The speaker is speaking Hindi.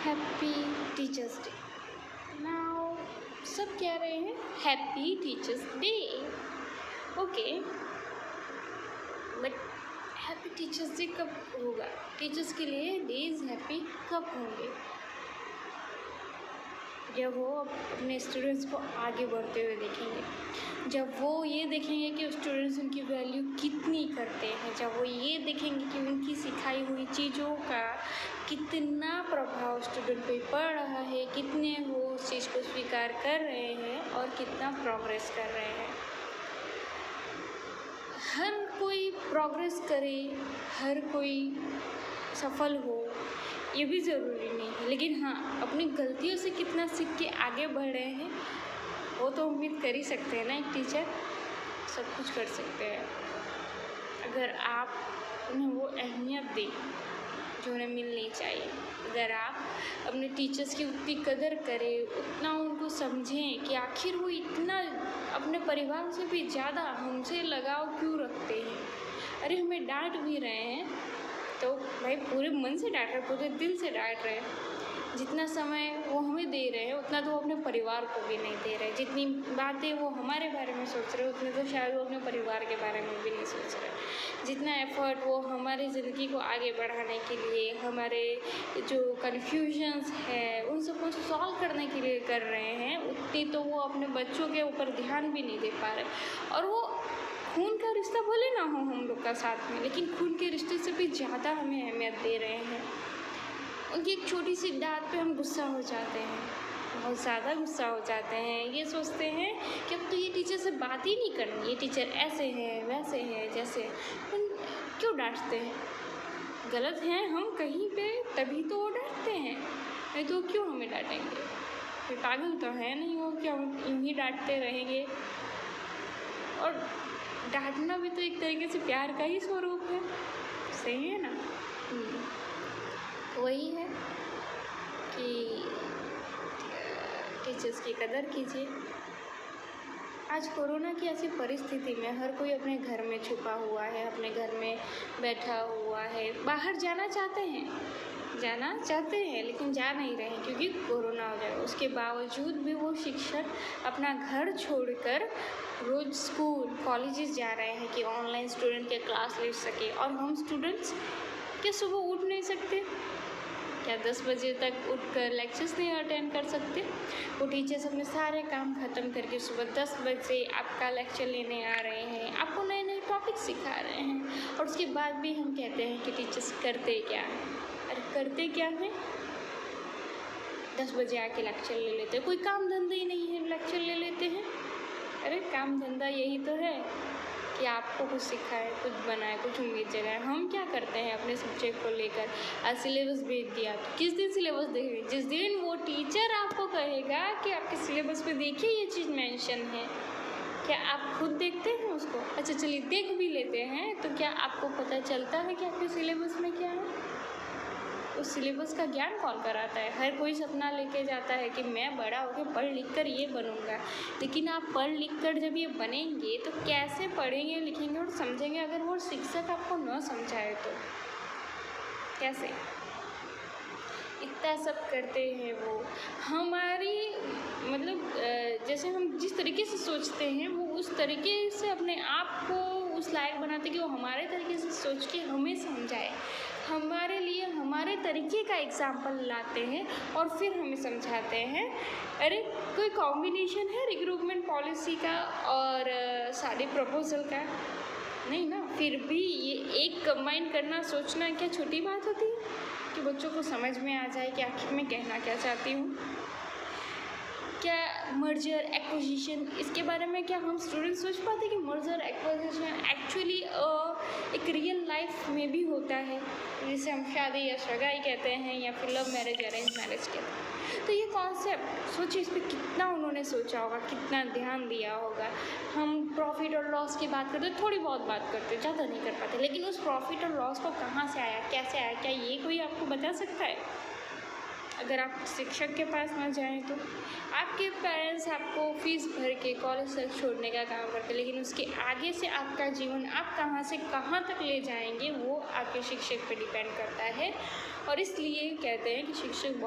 Happy teachers day. नाउ सब कह रहे हैं happy teachers day. Okay, but happy teachers day कब होगा? टीचर्स के लिए डेज हैप्पी कब होंगे? जब वो अपने स्टूडेंट्स को आगे बढ़ते हुए देखेंगे, जब वो ये देखेंगे कि स्टूडेंट्स उनकी वैल्यू कितनी करते हैं, जब वो ये देखेंगे कि उनकी सिखाई हुई चीज़ों का कितना प्रभाव स्टूडेंट पे पड़ रहा है, कितने वो उस चीज़ को स्वीकार कर रहे हैं और कितना प्रोग्रेस कर रहे हैं। हर कोई प्रोग्रेस करे, हर कोई सफल हो, ये भी ज़रूरी नहीं है, लेकिन हाँ, अपनी गलतियों से कितना सीख के आगे बढ़ रहे हैं वो तो उम्मीद कर ही सकते हैं ना। एक टीचर सब कुछ कर सकते हैं अगर आप उन्हें वो अहमियत दें जो उन्हें मिलनी चाहिए। अगर आप अपने टीचर्स की उतनी कदर करें, उतना उनको समझें कि आखिर वो इतना अपने परिवार से भी ज़्यादा हमसे लगाव क्यों रखते हैं। अरे हमें डांट भी रहे हैं तो भाई पूरे मन से डांट रहे, पूरे दिल से डांट रहे हैं। जितना समय वो हमें दे रहे हैं उतना तो वो अपने परिवार को भी नहीं दे रहे। जितनी बातें वो हमारे बारे में सोच रहे हैं उतने तो शायद वो अपने परिवार के बारे में भी नहीं सोच रहे। जितना एफ़र्ट वो हमारी ज़िंदगी को आगे बढ़ाने के लिए, हमारे जो कन्फ्यूजन्स है उन सबको सॉल्व करने के लिए कर रहे हैं, उतनी तो वो अपने बच्चों के ऊपर ध्यान भी नहीं दे पा रहे। और वो खून का रिश्ता भले ना हो हम लोग का साथ में, लेकिन खून के रिश्ते से भी ज़्यादा हमें अहमियत दे रहे हैं। उनकी एक छोटी सी डांट पे हम गुस्सा हो जाते हैं, बहुत ज़्यादा गुस्सा हो जाते हैं। ये सोचते हैं कि अब तो ये टीचर से बात ही नहीं करनी, ये टीचर ऐसे हैं वैसे हैं जैसे। क्यों डांटते हैं? गलत हैं हम कहीं पे तभी तो वो डांटते हैं, नहीं तो क्यों हमें डांटेंगे? कोई पागल तो है नहीं वो कि हम यूँ ही डांटते रहेंगे। और डांटना भी तो एक तरीके से प्यार का ही स्वरूप है, सही है ना? वही है कि टीचर्स की कदर कीजिए। आज कोरोना की ऐसी परिस्थिति में हर कोई अपने घर में छुपा हुआ है, अपने घर में बैठा हुआ है। बाहर जाना चाहते हैं लेकिन जा नहीं रहे क्योंकि कोरोना हो जाएगा। उसके बावजूद भी वो शिक्षक अपना घर छोड़कर रोज़ स्कूल कॉलेजेस जा रहे हैं कि ऑनलाइन स्टूडेंट के क्लास ले सके। और हम स्टूडेंट्स क्या सुबह उठ नहीं सकते? क्या 10 बजे तक उठकर लेक्चर्स नहीं अटेंड कर सकते? वो टीचर्स अपने सारे काम ख़त्म करके सुबह 10 बजे आपका लेक्चर लेने आ रहे हैं, आपको नए नए टॉपिक सिखा रहे हैं। और उसके बाद भी हम कहते हैं कि टीचर्स करते क्या हैं? अरे करते क्या हैं? 10 बजे आके लेक्चर ले लेते हैं, कोई काम धंधा ही नहीं है, लेक्चर ले लेते हैं। अरे काम धंधा यही तो है कि आपको कुछ सिखाए, कुछ बनाए, कुछ उम्मीद जगाए। हम क्या करते हैं अपने सब्जेक्ट को लेकर? आज सिलेबस भेज दिया तो किस दिन सिलेबस देखेंगे? जिस दिन वो टीचर आपको कहेगा कि आपके सिलेबस पे देखिए ये चीज़ मेंशन है, क्या आप खुद देखते हैं उसको? अच्छा चलिए देख भी लेते हैं तो क्या आपको पता चलता है कि आपके सिलेबस में क्या है? उस सिलेबस का ज्ञान कौन कराता है? हर कोई सपना लेके जाता है कि मैं बड़ा होकर पढ़ लिख कर ये बनूंगा, लेकिन आप पढ़ लिख कर जब ये बनेंगे तो कैसे पढ़ेंगे, लिखेंगे और समझेंगे अगर वो शिक्षक आपको न समझाए तो? कैसे? इतना सब करते हैं वो। हमारी मतलब जैसे हम जिस तरीके से सोचते हैं वो उस तरीके से अपने आप को उस लायक बनाते कि वो हमारे तरीके से सोच के हमें समझाए, हमारे लिए हमारे तरीके का एग्जाम्पल लाते हैं और फिर हमें समझाते हैं। अरे कोई कॉम्बिनेशन है रिक्रूटमेंट पॉलिसी का और शादी प्रपोजल का? नहीं ना। फिर भी ये एक कंबाइन करना सोचना क्या छोटी बात होती है कि बच्चों को समझ में आ जाए कि आखिर मैं कहना क्या चाहती हूँ? क्या मर्जर एक्विजिशन, इसके बारे में क्या हम स्टूडेंट सोच पाते कि मर्जर एक्विजिशन एक्चुअली एक रियल लाइफ में भी होता है, जिसे हम शादी या सगाई कहते हैं या फिर लव मैरिज अरेंज मैरिज कहते हैं। तो ये कॉन्सेप्ट सोचिए, इस पर कितना उन्होंने सोचा होगा, कितना ध्यान दिया होगा। हम प्रॉफिट और लॉस की बात करते थोड़ी बहुत बात करते, ज़्यादा नहीं कर पाते, लेकिन उस प्रॉफिट और लॉस को कहाँ से आया, कैसे आया, क्या ये कोई आपको बता सकता है? अगर आप शिक्षक के पास ना जाएं तो आपके पेरेंट्स आपको फीस भर के कॉलेज तक छोड़ने का काम करते, लेकिन उसके आगे से आपका जीवन आप कहाँ से कहाँ तक ले जाएंगे वो आपके शिक्षक पे डिपेंड करता है। और इसलिए कहते हैं कि शिक्षक